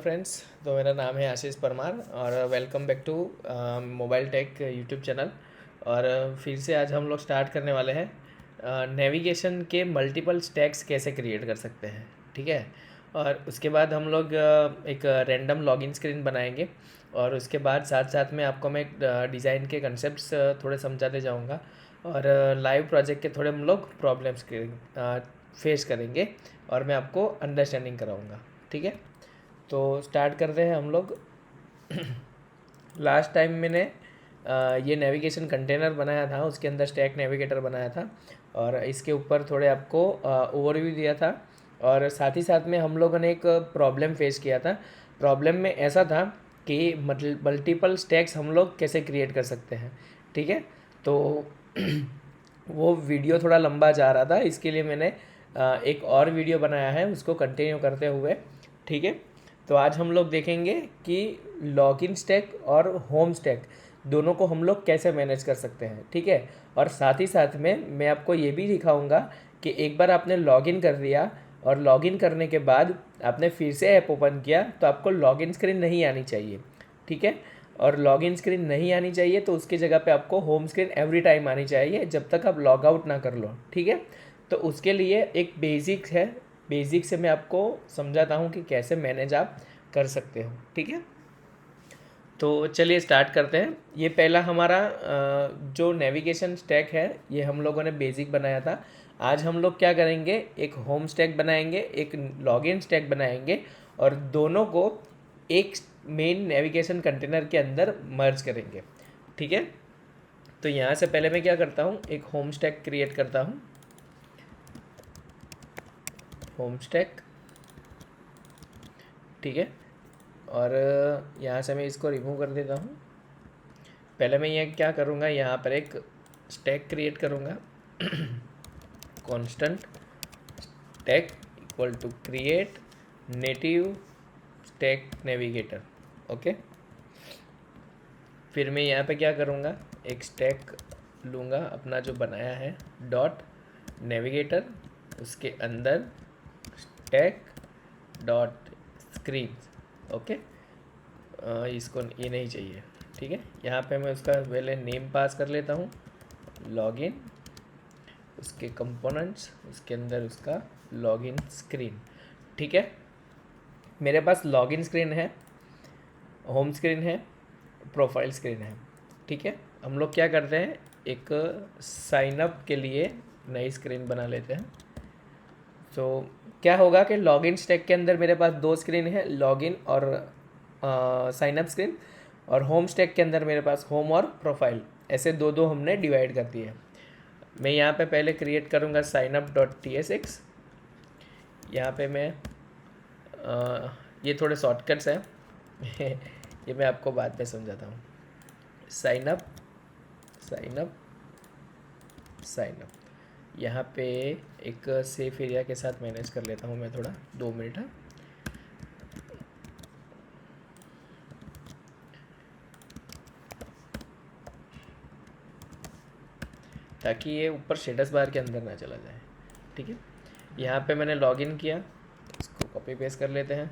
Friends, तो मेरा नाम है आशीष परमार और welcome back to mobile tech YouTube channel. और फिर से आज हम लोग स्टार्ट करने वाले हैं नेविगेशन के मल्टीपल स्टैक्स कैसे क्रिएट कर सकते हैं। ठीक है। और उसके बाद हम लोग एक रैंडम लॉगिन स्क्रीन बनाएंगे और उसके बाद साथ साथ में आपको मैं डिज़ाइन के कंसेप्ट्स थोड़े समझाते जाऊंगा और लाइव प्रोजेक्ट के थोड़े हम लोग प्रॉब्लम्स फेस करेंगे और मैं आपको अंडरस्टैंडिंग कराऊंगा। ठीक है। तो स्टार्ट करते हैं हम लोग। लास्ट टाइम मैंने ये नेविगेशन कंटेनर बनाया था, उसके अंदर स्टैक नेविगेटर बनाया था और इसके ऊपर थोड़े आपको ओवरव्यू दिया था। और साथ ही साथ में हम लोगों ने एक प्रॉब्लम फेस किया था। प्रॉब्लम में ऐसा था कि मल्टीपल स्टैक्स हम लोग कैसे क्रिएट कर सकते हैं। ठीक है। तो वो वीडियो थोड़ा लंबा जा रहा था, इसके लिए मैंने एक और वीडियो बनाया है उसको कंटिन्यू करते हुए। ठीक है। तो आज हम लोग देखेंगे कि लॉगिन स्टैक और होम स्टैक दोनों को हम लोग कैसे मैनेज कर सकते हैं। ठीक है। और साथ ही साथ में मैं आपको ये भी दिखाऊंगा कि एक बार आपने लॉगिन कर दिया और लॉगिन करने के बाद आपने फिर से ऐप ओपन किया तो आपको लॉगिन स्क्रीन नहीं आनी चाहिए। ठीक है। और लॉगिन स्क्रीन नहीं आनी चाहिए तो उसकी जगह पे आपको होम स्क्रीन एवरी टाइम आनी चाहिए जब तक आप लॉग आउट ना कर लो। ठीक है। तो उसके लिए एक बेसिक है, बेसिक से मैं आपको समझाता हूँ कि कैसे मैनेज आप कर सकते हो। ठीक है। तो चलिए स्टार्ट करते हैं। ये पहला हमारा जो नेविगेशन स्टैक है ये हम लोगों ने बेसिक बनाया था। आज हम लोग क्या करेंगे, एक होम स्टैक बनाएंगे, एक लॉगिन स्टैक बनाएंगे और दोनों को एक मेन नेविगेशन कंटेनर के अंदर मर्ज करेंगे। ठीक है। तो यहाँ से पहले मैं क्या करता हूँ, एक होम स्टैक क्रिएट करता हूँ। Home stack. ठीक है। और यहाँ से मैं इसको रिमूव कर देता हूँ। पहले मैं ये क्या करूँगा, यहाँ पर एक स्टैक क्रिएट करूँगा। Constant stack equal to create native stack navigator. Okay. फिर मैं यहाँ पे क्या करूँगा, एक स्टैक लूँगा अपना जो बनाया है डॉट नेविगेटर, उसके अंदर स्टैक डॉट स्क्रीन। ओके। इसको ये नहीं चाहिए। ठीक है। यहाँ पे मैं उसका पहले नेम पास कर लेता हूँ, लॉगिन, उसके कंपोनेंट्स, उसके अंदर उसका लॉगिन स्क्रीन। ठीक है। मेरे पास लॉगिन स्क्रीन है, होम स्क्रीन है, प्रोफाइल स्क्रीन है। ठीक है। हम लोग क्या करते हैं, एक साइन अप के लिए नई स्क्रीन बना लेते हैं। तो क्या होगा कि लॉगिन स्टैक के अंदर मेरे पास दो स्क्रीन है, लॉगिन और साइन अप स्क्रीन, और होम स्टैक के अंदर मेरे पास होम और प्रोफाइल, ऐसे दो दो हमने डिवाइड कर दिए। मैं यहाँ पे पहले क्रिएट करूँगा साइन अप डॉट tsx। यहाँ पे मैं ये थोड़े शॉर्टकट्स हैं ये मैं आपको बाद में समझाता हूँ। Sign up, sign up, sign up. यहाँ पे एक सेफ एरिया के साथ मैनेज कर लेता हूँ मैं थोड़ा, 2 मिनट है। ताकि ये ऊपर स्टेटस बार के अंदर ना चला जाए। ठीक है। यहाँ पे मैंने लॉगिन किया, इसको कॉपी पेस्ट कर लेते हैं।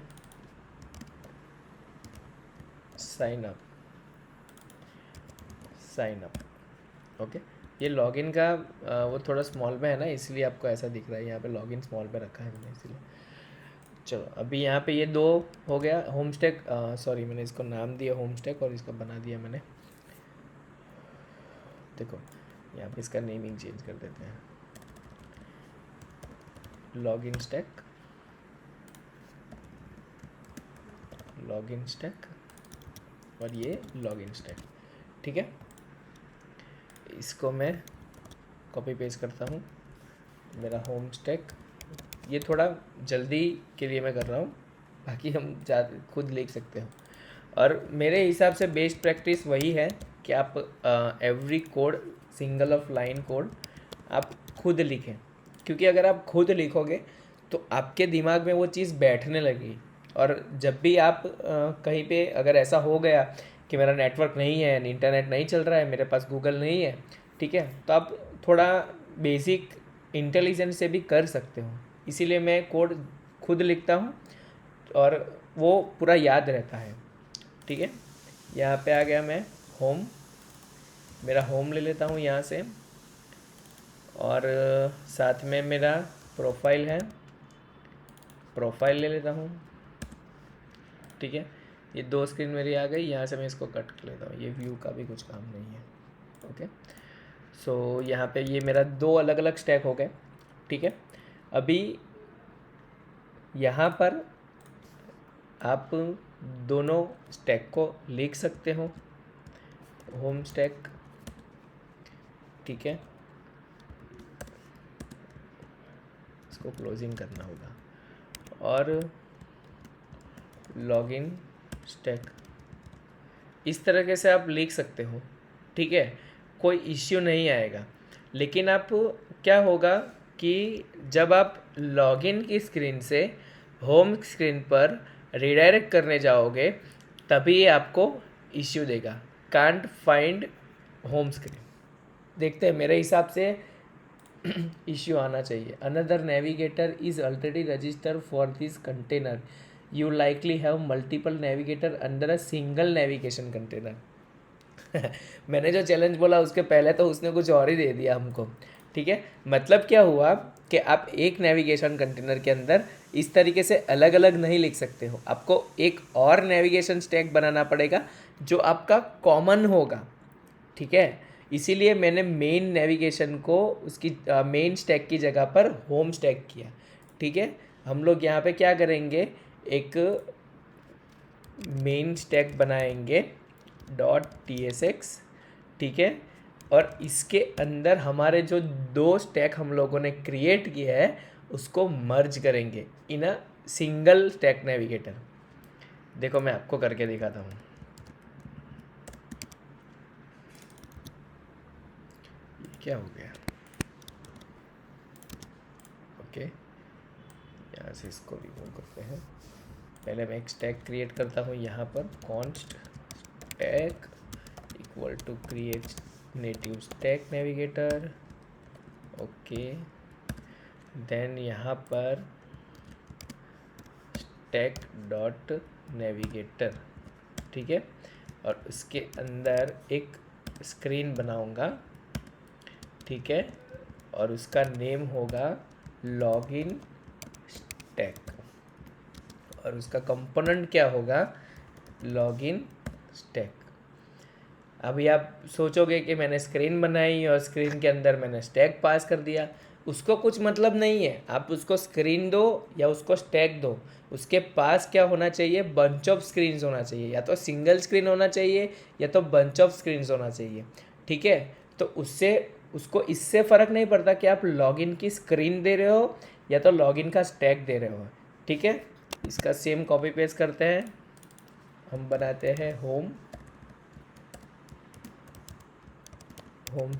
Sign up, sign up. Okay. ये लॉगिन का वो थोड़ा स्मॉल में है ना, इसलिए आपको ऐसा दिख रहा है। यहाँ पे लॉगिन स्मॉल पे रखा है मैंने, इसलिए। चलो अभी यहाँ पे ये दो हो गया। होम स्टैक, सॉरी मैंने इसको नाम दिया होम स्टैक और इसको बना दिया मैंने। देखो यहाँ पे इसका नेमिंग चेंज कर देते हैं, लॉगिन स्टैक, लॉगिन स्टैक और ये लॉगिन स्टैक। ठीक है। इसको मैं कॉपी पेस्ट करता हूँ, मेरा होम स्टैक। ये थोड़ा जल्दी के लिए मैं कर रहा हूँ, बाकी हम खुद लिख सकते हो। और मेरे हिसाब से बेस्ट प्रैक्टिस वही है कि आप every code, single of line code आप खुद लिखें, क्योंकि अगर आप खुद लिखोगे तो आपके दिमाग में वो चीज़ बैठने लगेगी। और जब भी आप कहीं पे अगर ऐसा हो गया कि मेरा नेटवर्क नहीं है, इंटरनेट नहीं चल रहा है, मेरे पास गूगल नहीं है, ठीक है, तो आप थोड़ा बेसिक इंटेलिजेंस से भी कर सकते हो। इसीलिए मैं कोड खुद लिखता हूँ और वो पूरा याद रहता है। ठीक है, यहाँ पे आ गया मैं होम, मेरा होम ले लेता हूँ यहाँ से, और साथ में मेरा प्रोफाइल है, प्रोफाइल ले लेता हूँ। ठीक है, ये दो स्क्रीन मेरी आ गई, यहाँ से मैं इसको कट कर लेता हूँ, ये व्यू का भी कुछ काम नहीं है। ओके, सो यहाँ पे ये मेरा दो अलग अलग स्टैक हो गए। ठीक है, अभी यहाँ पर आप दोनों स्टैक को लिख सकते हो, होम स्टैक। ठीक है, इसको क्लोजिंग करना होगा, और लॉगिन स्टैक, इस तरीके से आप लिख सकते हो। ठीक है, कोई इश्यू नहीं आएगा। लेकिन आप क्या होगा कि जब आप लॉगिन की स्क्रीन से होम स्क्रीन पर रिडायरेक्ट करने जाओगे तभी ये आपको इश्यू देगा, कांट फाइंड होम स्क्रीन। देखते हैं, मेरे हिसाब से इश्यू आना चाहिए। Another navigator is already registered for this container, you likely have multiple navigator under a single navigation container. मैंने जो चैलेंज बोला उसके पहले तो उसने कुछ और ही दे दिया हमको। ठीक है, मतलब क्या हुआ कि आप एक नेविगेशन कंटेनर के अंदर इस तरीके से अलग अलग नहीं लिख सकते हो, आपको एक और नेविगेशन स्टैक बनाना पड़ेगा जो आपका कॉमन होगा। ठीक है, इसीलिए मैंने मेन नेविगेशन को उसकी मेन स्टैक की जगह पर होम स्टैक किया। ठीक है, हम लोग यहाँ पे क्या करेंगे, एक मेन स्टैक बनाएंगे .tsx। ठीक है, और इसके अंदर हमारे जो दो स्टैक हम लोगों ने क्रिएट किया है उसको मर्ज करेंगे इन अ सिंगल स्टैक नेविगेटर। देखो मैं आपको करके दिखाता हूँ। क्या हो गया, ओके, यहाँ से इसको रिमूव करते हैं। पहले मैं एक स्टैक क्रिएट करता हूँ यहाँ पर, const stack equal to create native stack navigator. Okay, then यहाँ पर स्टैक डॉट नेविगेटर। ठीक है, और उसके अंदर एक स्क्रीन बनाऊंगा। ठीक है, और उसका नेम होगा लॉगिन स्टैक, और उसका कंपोनेंट क्या होगा, लॉगिन स्टैक। अभी आप सोचोगे कि मैंने स्क्रीन बनाई और स्क्रीन के अंदर मैंने स्टैक पास कर दिया, उसको कुछ मतलब नहीं है। आप उसको स्क्रीन दो या उसको स्टैक दो, उसके पास क्या होना चाहिए, बंच ऑफ स्क्रीन्स होना चाहिए, या तो सिंगल स्क्रीन होना चाहिए या तो बंच ऑफ स्क्रीन्स होना चाहिए। ठीक है, तो उससे उसको इससे फ़र्क नहीं पड़ता कि आप लॉगिन की स्क्रीन दे रहे हो या तो लॉगिन का स्टैक दे रहे हो। ठीक है, इसका सेम कॉपी पेस्ट करते हैं, हम बनाते हैं होम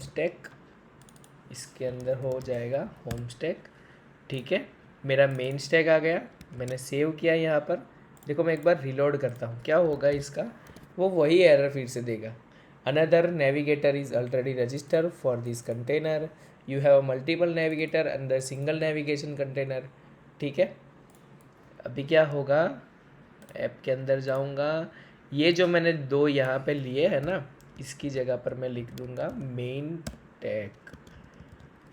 स्टैक, इसके अंदर हो जाएगा होम स्टैक। ठीक है, मेरा मेन स्टैक आ गया, मैंने सेव किया यहाँ पर। देखो मैं एक बार रिलोड करता हूँ, क्या होगा इसका, वो वही एरर फिर से देगा। Another navigator is already register for this container, you have multiple navigator under single navigation container. ठीक है, अभी क्या होगा, ऐप के अंदर जाऊँगा, ये जो मैंने दो यहाँ पे लिए है ना, इसकी जगह पर मैं लिख दूँगा मेन स्टैक,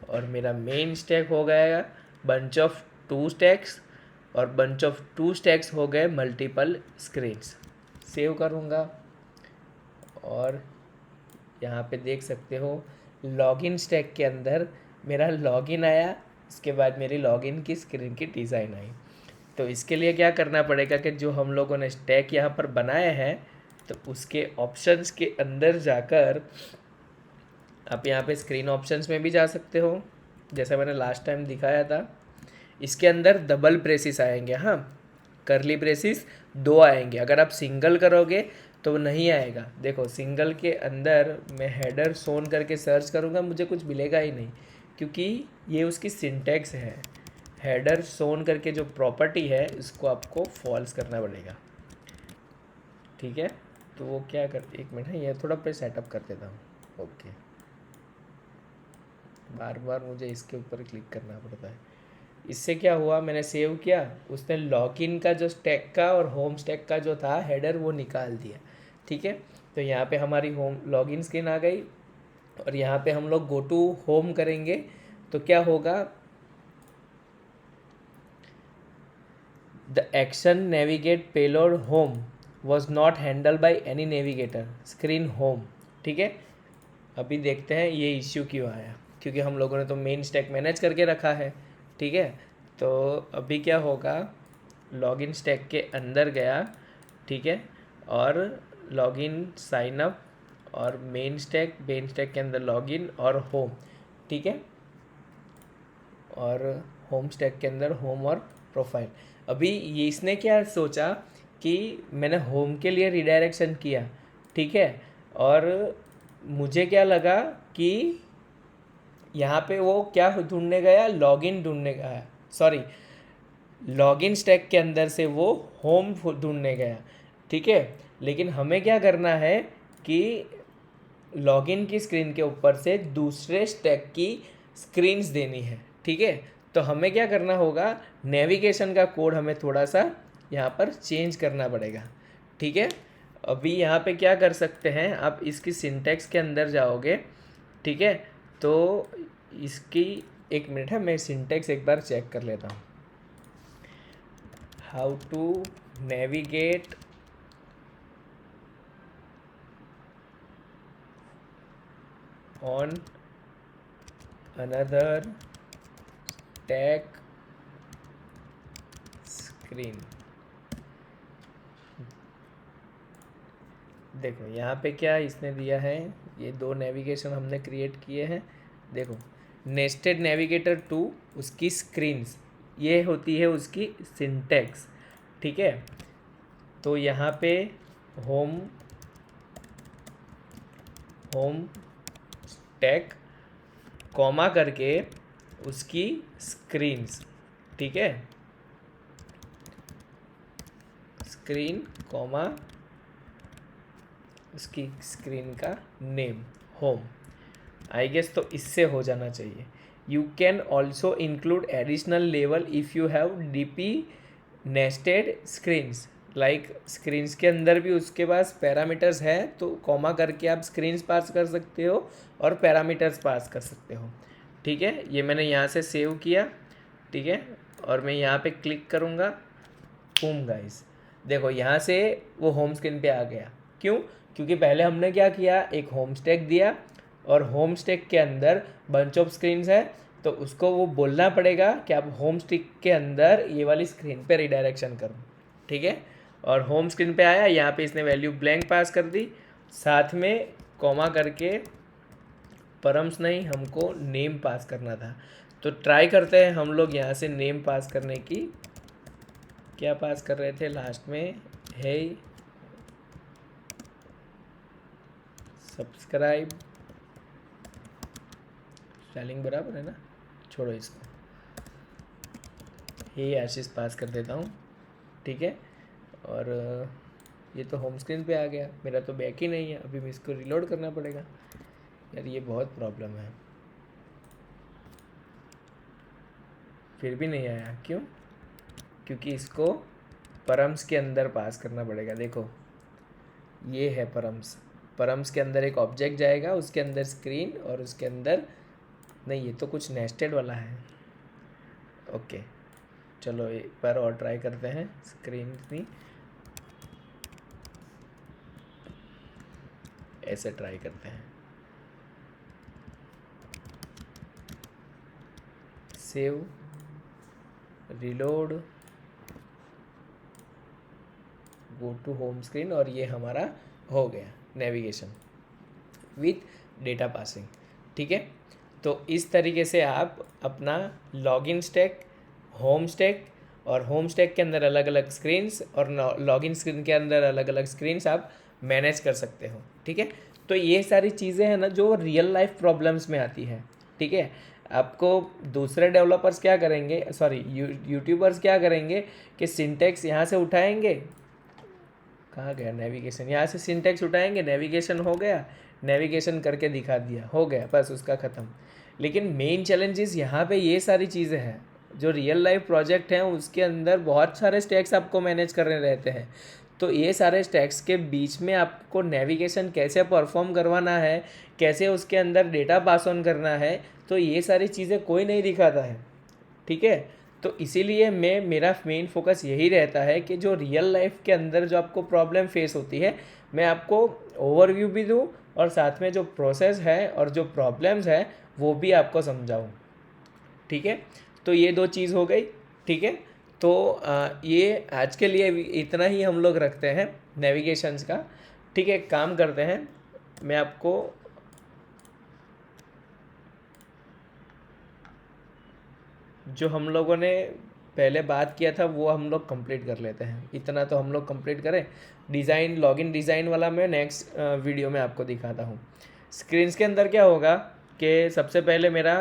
और मेरा मेन स्टैक हो गया बंच ऑफ टू स्टैक्स, और बंच ऑफ टू स्टैक्स हो गए मल्टीपल स्क्रीन्स। सेव करूँगा और यहाँ पे देख सकते हो लॉगिन स्टैक के अंदर मेरा लॉगिन आया, उसके बाद मेरी लॉगिन की स्क्रीन की डिज़ाइन आई। तो इसके लिए क्या करना पड़ेगा कि जो हम लोगों ने स्टैक यहाँ पर बनाए हैं तो उसके ऑप्शंस के अंदर जाकर आप यहाँ पे स्क्रीन ऑप्शंस में भी जा सकते हो, जैसा मैंने लास्ट टाइम दिखाया था। इसके अंदर डबल ब्रेसिस आएंगे, हाँ, करली ब्रेसिस दो आएंगे। अगर आप सिंगल करोगे तो नहीं आएगा। देखो सिंगल के अंदर मैं हेडर सोन करके सर्च करूँगा, मुझे कुछ मिलेगा ही नहीं, क्योंकि ये उसकी सिंटैक्स है। हेडर सोन करके जो प्रॉपर्टी है इसको आपको फॉल्स करना पड़ेगा। ठीक है, तो वो क्या कर, एक मिनट है, ये थोड़ा पे सेटअप कर देता हूँ। ओके, बार बार मुझे इसके ऊपर क्लिक करना पड़ता है। इससे क्या हुआ, मैंने सेव किया, उसने लॉगिन का जो स्टैक का और होम स्टैक का जो था हेडर वो निकाल दिया। ठीक है, तो यहाँ पे हमारी होम लॉगिन स्क्रीन आ गई और यहाँ पे हम लोग गो टू होम करेंगे तो क्या होगा, the action navigate payload home was not handle by any navigator screen home. ठीक है, अभी देखते हैं ये इश्यू क्यों आया, क्योंकि हम लोगों ने तो मेन स्टैक मैनेज करके रखा है। ठीक है, तो अभी क्या होगा, लॉगिन स्टैक के अंदर गया, ठीक है, और लॉगिन साइन अप और मेन स्टैक के अंदर लॉगिन और होम। ठीक है, और होम स्टैक के अंदर होम और प्रोफाइल। अभी ये इसने क्या सोचा कि मैंने होम के लिए रिडायरेक्शन किया, ठीक है, और मुझे क्या लगा कि यहाँ पे वो क्या ढूंढने गया, लॉगिन ढूंढने गया, सॉरी लॉगिन स्टैक के अंदर से वो होम ढूंढने गया। ठीक है, लेकिन हमें क्या करना है कि लॉगिन की स्क्रीन के ऊपर से दूसरे स्टैक की स्क्रीन्स देनी है। ठीक है, तो हमें क्या करना होगा, नेविगेशन का कोड हमें थोड़ा सा यहाँ पर चेंज करना पड़ेगा। ठीक है, अभी यहाँ पे क्या कर सकते हैं, आप इसकी सिंटैक्स के अंदर जाओगे। ठीक है, तो इसकी एक मिनट है, मैं सिंटैक्स एक बार चेक कर लेता हूँ। How to navigate on another stack screen। देखो यहाँ पे क्या इसने दिया है, ये दो नेविगेशन हमने क्रिएट किए हैं। देखो नेस्टेड नेविगेटर 2 उसकी स्क्रीन्स, ये होती है उसकी सिंटैक्स। ठीक है, तो यहाँ पे होम स्टैक कॉमा करके उसकी स्क्रीन्स। ठीक है, स्क्रीन कॉमा उसकी स्क्रीन का नेम होम। आई गेस तो इससे हो जाना चाहिए। You can also include additional level if you have DP nested screens, like screens के अंदर भी उसके पास पैरामीटर्स है, तो कॉमा करके आप स्क्रीन्स पास कर सकते हो और पैरामीटर्स पास कर सकते हो। ठीक है, ये मैंने यहाँ से सेव किया। ठीक है, और मैं यहाँ पे क्लिक करूँगा, बूम गाइस, देखो यहाँ से वो होम स्क्रीन पे आ गया। क्यों, क्योंकि पहले हमने क्या किया, एक होम स्टैक दिया और होम स्टैक के अंदर बंच ऑफ स्क्रीन्स है, तो उसको वो बोलना पड़ेगा कि आप होम स्टैक के अंदर ये वाली स्क्रीन पे रिडायरेक्शन करो। ठीक है, और होम स्क्रीन पे आया, यहाँ पे इसने वैल्यू ब्लैंक पास कर दी, साथ में कॉमा करके परम्स नहीं, हमको नेम पास करना था। तो ट्राई करते हैं हम लोग यहाँ से नेम पास करने की। क्या पास कर रहे थे लास्ट में, है सब्सक्राइब, स्पेलिंग बराबर है ना, छोड़ो इसको, ये आशीष पास कर देता हूँ। ठीक है, और ये तो होम स्क्रीन पे आ गया, मेरा तो बैक ही नहीं है, अभी मैं इसको रिलोड करना पड़ेगा। यार ये बहुत प्रॉब्लम है, फिर भी नहीं आया, क्यों, क्योंकि इसको परम्स के अंदर पास करना पड़ेगा। देखो ये है परम्स के अंदर एक ऑब्जेक्ट जाएगा, उसके अंदर स्क्रीन और उसके अंदर नहीं, ये तो कुछ नेस्टेड वाला है। ओके, चलो एक बार और ट्राई करते हैं, स्क्रीन नहीं, ऐसे ट्राई करते हैं, save, reload, go to home screen, और ये हमारा हो गया नेविगेशन विथ डेटा पासिंग। ठीक है, तो इस तरीके से आप अपना लॉगिन स्टैक, होम स्टैक और होम स्टैक के अंदर अलग अलग स्क्रीन्स और लॉगिन स्क्रीन के अंदर अलग अलग स्क्रीन्स आप मैनेज कर सकते हो। ठीक है, तो ये सारी चीज़ें हैं ना जो रियल लाइफ प्रॉब्लम्स में आती है। ठीक है, आपको दूसरे डेवलपर्स क्या करेंगे, सॉरी यूट्यूबर्स क्या करेंगे कि सिंटैक्स यहाँ से उठाएंगे, कहाँ गया नेविगेशन, यहाँ से सिंटैक्स उठाएंगे, नेविगेशन हो गया, नेविगेशन करके दिखा दिया, हो गया, बस उसका ख़त्म। लेकिन मेन चैलेंजेस यहाँ पे ये सारी चीज़ें हैं, जो रियल लाइफ प्रोजेक्ट हैं उसके अंदर बहुत सारे स्टैक्स आपको मैनेज करने रहते हैं। तो ये सारे स्टैक्स के बीच में आपको नेविगेशन कैसे परफॉर्म करवाना है, कैसे उसके अंदर डेटा पास ऑन करना है, तो ये सारी चीज़ें कोई नहीं दिखाता है। ठीक है, तो इसीलिए मेरा मेन फोकस यही रहता है कि जो रियल लाइफ के अंदर जो आपको प्रॉब्लम फेस होती है, मैं आपको ओवरव्यू भी दूँ और साथ में जो प्रोसेस है और जो प्रॉब्लम्स है वो भी आपको समझाऊँ। ठीक है, तो ये दो चीज़ हो गई। ठीक है, तो ये आज के लिए इतना ही हम लोग रखते हैं नेविगेशंस का। ठीक है, काम करते हैं, मैं आपको जो हम लोगों ने पहले बात किया था वो हम लोग कंप्लीट कर लेते हैं। इतना तो हम लोग कंप्लीट करें। डिज़ाइन, लॉगिन डिज़ाइन वाला मैं नेक्स्ट वीडियो में आपको दिखाता हूँ। स्क्रीन्स के अंदर क्या होगा कि सबसे पहले मेरा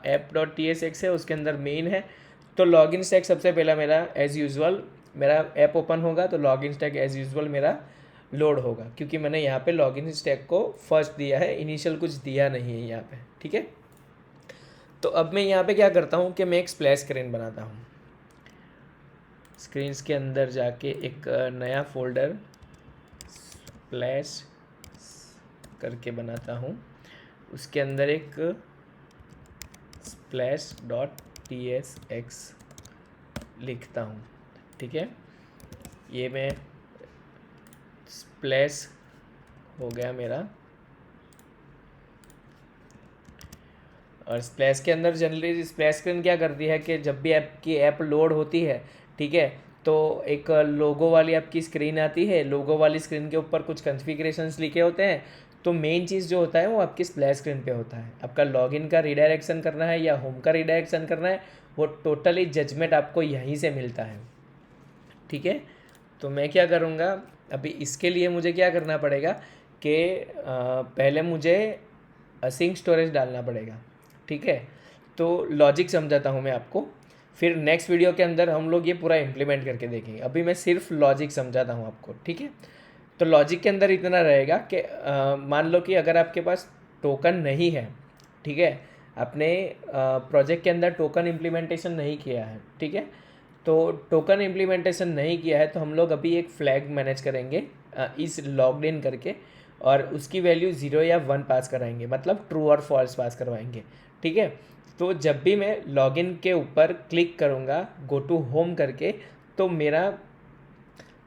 app.tsx है, उसके अंदर मेन है। तो लॉगिन स्टैक सबसे पहला मेरा एज़ यूजुअल मेरा ऐप ओपन होगा तो लॉगिन स्टैक एज़ यूजुअल मेरा लोड होगा, क्योंकि मैंने यहाँ पे लॉगिन स्टैक को फर्स्ट दिया है, इनिशियल कुछ दिया नहीं है यहाँ पे। ठीक है, तो अब मैं यहाँ पे क्या करता हूँ कि मैं एक स्प्लैश स्क्रीन बनाता हूँ। स्क्रीन्स के अंदर जाके एक नया फोल्डर स्प्लैश करके बनाता हूँ, उसके अंदर एक splash.tsx लिखता हूँ। ठीक है, ये मैं स्प्लैश हो गया मेरा। और स्प्लैश के अंदर जनरली स्प्लैश स्क्रीन क्या करती है कि जब भी आपकी ऐप लोड होती है, ठीक है, तो एक लोगो वाली आपकी स्क्रीन आती है। लोगो वाली स्क्रीन के ऊपर कुछ कॉन्फ़िगरेशंस लिखे होते हैं। तो मेन चीज़ जो होता है वो आपकी स्प्लैश स्क्रीन पे होता है। आपका लॉगिन का रिडायरेक्शन करना है या होम का रिडायरेक्शन करना है, वो टोटली जजमेंट आपको यहीं से मिलता है। ठीक है, तो मैं क्या करूँगा अभी, इसके लिए मुझे क्या करना पड़ेगा कि पहले मुझे असिंक स्टोरेज डालना पड़ेगा। ठीक है, तो लॉजिक समझाता हूँ मैं आपको, फिर नेक्स्ट वीडियो के अंदर हम लोग ये पूरा इम्प्लीमेंट करके देखेंगे। अभी मैं सिर्फ लॉजिक समझाता हूँ आपको। ठीक है, तो लॉजिक के अंदर इतना रहेगा कि मान लो कि अगर आपके पास टोकन नहीं है, ठीक है, आपने प्रोजेक्ट के अंदर टोकन इम्प्लीमेंटेशन नहीं किया है, ठीक है, तो टोकन इम्प्लीमेंटेशन नहीं किया है तो हम लोग अभी एक फ्लैग मैनेज करेंगे इस लॉग्ड इन करके, और उसकी वैल्यू 0 या 1 पास कराएंगे, मतलब ट्रू और फॉल्स पास करवाएंगे। ठीक है, तो जब भी मैं लॉगिन के ऊपर क्लिक करूँगा गो टू होम करके, तो मेरा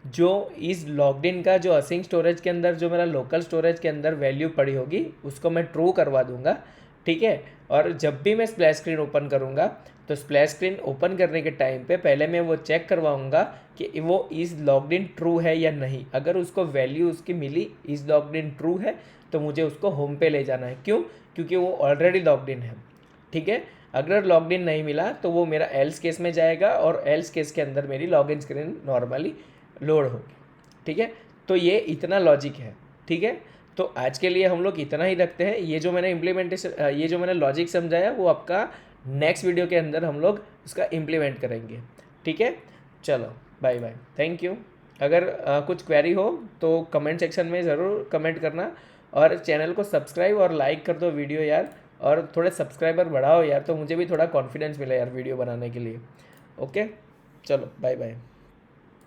जो इस लॉग्ड इन का जो असिंक स्टोरेज के अंदर जो मेरा लोकल स्टोरेज के अंदर वैल्यू पड़ी होगी उसको मैं ट्रू करवा दूंगा। ठीक है, और जब भी मैं स्प्लैश स्क्रीन ओपन करूंगा तो स्प्लैश स्क्रीन ओपन करने के टाइम पे पहले मैं वो चेक करवाऊंगा कि वो इज़ लॉग्ड इन ट्रू है या नहीं। अगर उसको वैल्यू उसकी मिली इज़ लॉग्ड इन ट्रू है तो मुझे उसको होम पे ले जाना है। क्यों? क्योंकि वो ऑलरेडी लॉग्ड इन है। ठीक है, अगर लॉग्ड इन नहीं मिला तो वो मेरा एल्स केस में जाएगा और एल्स केस के अंदर मेरी लॉगिन स्क्रीन नॉर्मली लोड होगी। ठीक है, तो ये इतना लॉजिक है। ठीक है, तो आज के लिए हम लोग इतना ही रखते हैं। ये जो मैंने लॉजिक समझाया वो आपका नेक्स्ट वीडियो के अंदर हम लोग उसका इम्प्लीमेंट करेंगे। ठीक है, चलो बाय बाय, थैंक यू। अगर कुछ क्वेरी हो तो कमेंट सेक्शन में ज़रूर कमेंट करना, और चैनल को सब्सक्राइब और लाइक कर दो वीडियो यार, और थोड़े सब्सक्राइबर बढ़ाओ यार, तो मुझे भी थोड़ा कॉन्फिडेंस मिले यार वीडियो बनाने के लिए। ओके, चलो बाय बाय।